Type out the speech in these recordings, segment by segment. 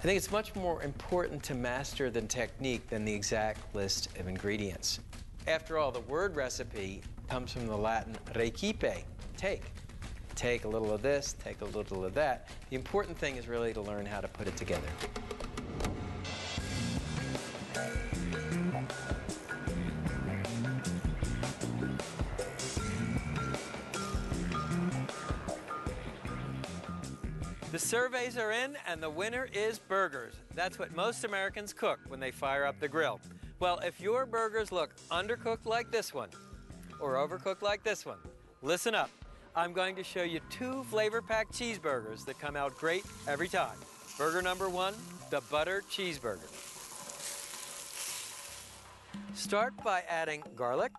I think it's much more important to master the technique than the exact list of ingredients. After all, the word recipe comes from the Latin recipe, take. Take a little of this, take a little of that. The important thing is really to learn how to put it together. The surveys are in, and the winner is burgers. That's what most Americans cook when they fire up the grill. Well, if your burgers look undercooked like this one, or overcooked like this one, listen up. I'm going to show you 2 flavor-packed cheeseburgers that come out great every time. Burger number 1, the butter cheeseburger. Start by adding garlic,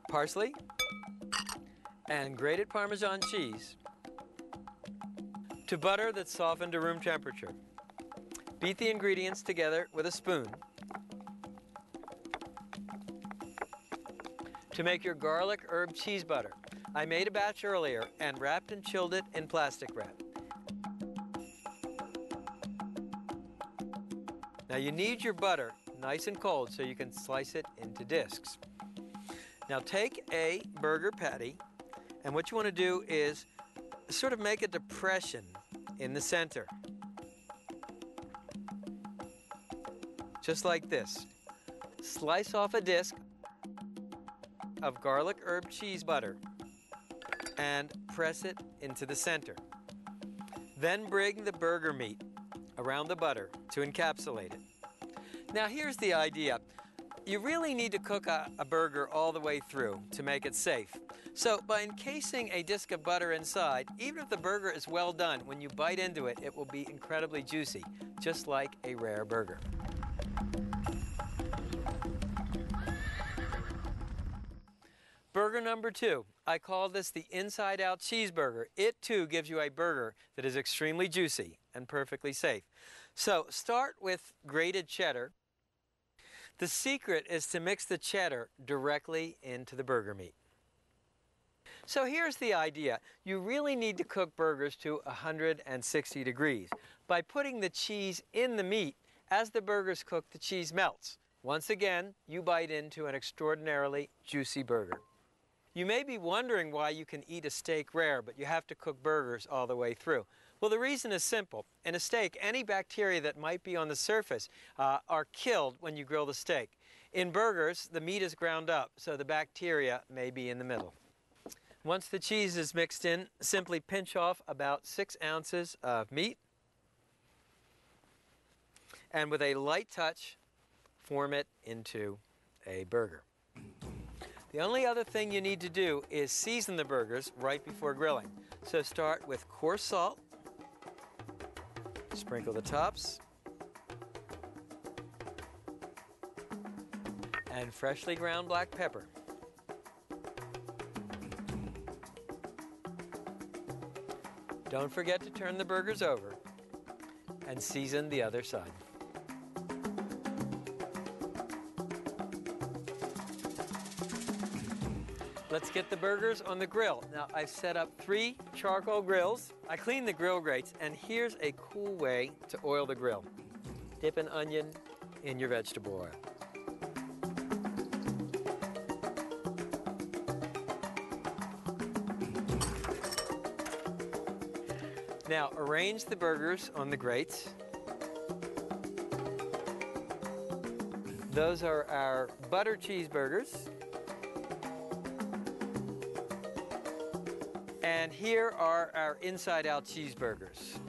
parsley, and grated Parmesan cheese to butter that's softened to room temperature. Beat the ingredients together with a spoon to make your garlic herb cheese butter. I made a batch earlier and wrapped and chilled it in plastic wrap. Now you need your butter nice and cold so you can slice it into discs. Now take a burger patty, and what you want to do is sort of make a depression in the center. Just like this. Slice off a disc of garlic herb cheese butter and press it into the center. Then bring the burger meat around the butter to encapsulate it. Now here's the idea. You really need to cook a burger all the way through to make it safe. So by encasing a disc of butter inside, even if the burger is well done, when you bite into it, it will be incredibly juicy, just like a rare burger. Burger number 2. I call this the inside-out cheeseburger. It too gives you a burger that is extremely juicy and perfectly safe. So start with grated cheddar. The secret is to mix the cheddar directly into the burger meat. So here's the idea. You really need to cook burgers to 160 degrees. By putting the cheese in the meat, as the burgers cook, the cheese melts. Once again, you bite into an extraordinarily juicy burger. You may be wondering why you can eat a steak rare, but you have to cook burgers all the way through. Well, the reason is simple. In a steak, any bacteria that might be on the surface are killed when you grill the steak. In burgers, the meat is ground up, so the bacteria may be in the middle. Once the cheese is mixed in, simply pinch off about 6 ounces of meat, and with a light touch, form it into a burger. The only other thing you need to do is season the burgers right before grilling. So start with coarse salt, sprinkle the tops, and freshly ground black pepper. Don't forget to turn the burgers over and season the other side. Let's get the burgers on the grill. Now, I've set up 3 charcoal grills. I cleaned the grill grates, and here's a cool way to oil the grill. Dip an onion in your vegetable oil. Now, arrange the burgers on the grates. Those are our butter cheeseburgers. And here are our inside-out cheeseburgers.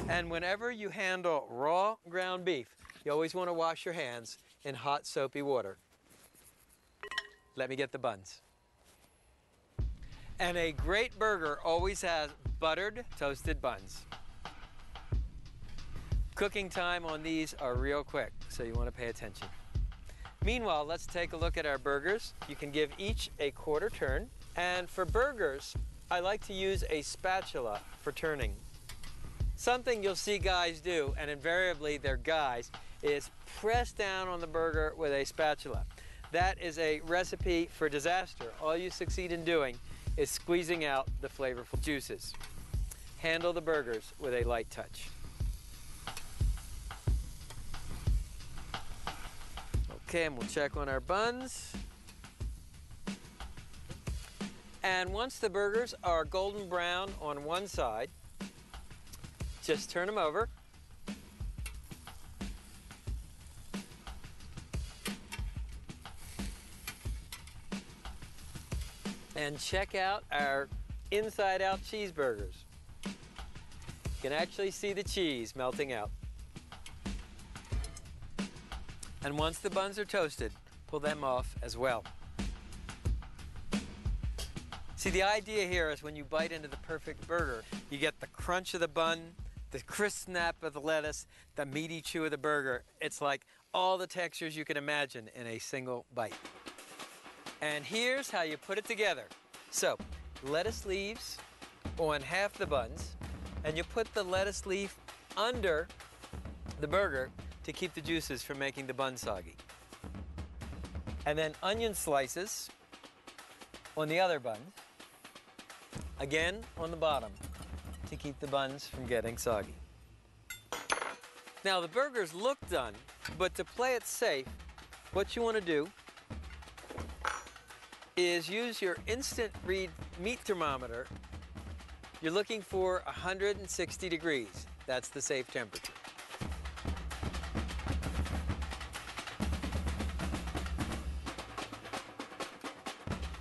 And whenever you handle raw ground beef, you always want to wash your hands in hot, soapy water. Let me get the buns. And a great burger always has buttered, toasted buns. Cooking time on these are real quick, so you want to pay attention. Meanwhile, let's take a look at our burgers. You can give each a quarter turn. And for burgers, I like to use a spatula for turning. Something you'll see guys do, and invariably they're guys, is press down on the burger with a spatula. that is a recipe for disaster. All you succeed in doing is squeezing out the flavorful juices. Handle the burgers with a light touch. Okay, and we'll check on our buns. And once the burgers are golden brown on one side, just turn them over. And check out our inside-out cheeseburgers. You can actually see the cheese melting out. And once the buns are toasted, pull them off as well. See, the idea here is when you bite into the perfect burger, you get the crunch of the bun, the crisp snap of the lettuce, the meaty chew of the burger. It's like all the textures you can imagine in a single bite. And here's how you put it together. So, lettuce leaves on half the buns, and you put the lettuce leaf under the burger to keep the juices from making the bun soggy. And then onion slices on the other bun, again on the bottom, to keep the buns from getting soggy. Now the burgers look done, but to play it safe, what you want to do is use your instant read meat thermometer. You're looking for 160 degrees. That's the safe temperature.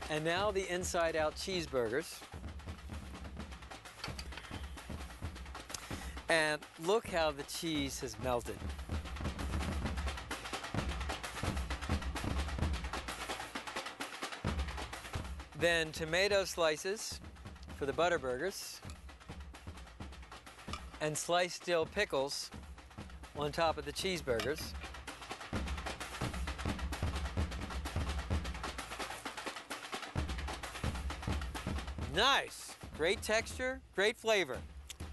And now the inside-out cheeseburgers. And look how the cheese has melted. Then tomato slices for the butter burgers. And sliced dill pickles on top of the cheeseburgers. Nice! Great texture, great flavor.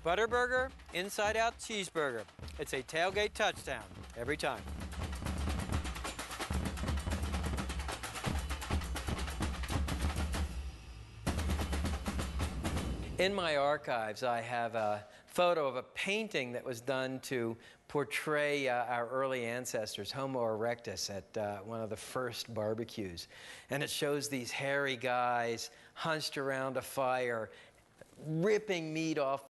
Butterburger, inside-out cheeseburger. It's a tailgate touchdown every time. In my archives, I have a photo of a painting that was done to portray our early ancestors, Homo erectus, at one of the first barbecues. And it shows these hairy guys hunched around a fire, ripping meat off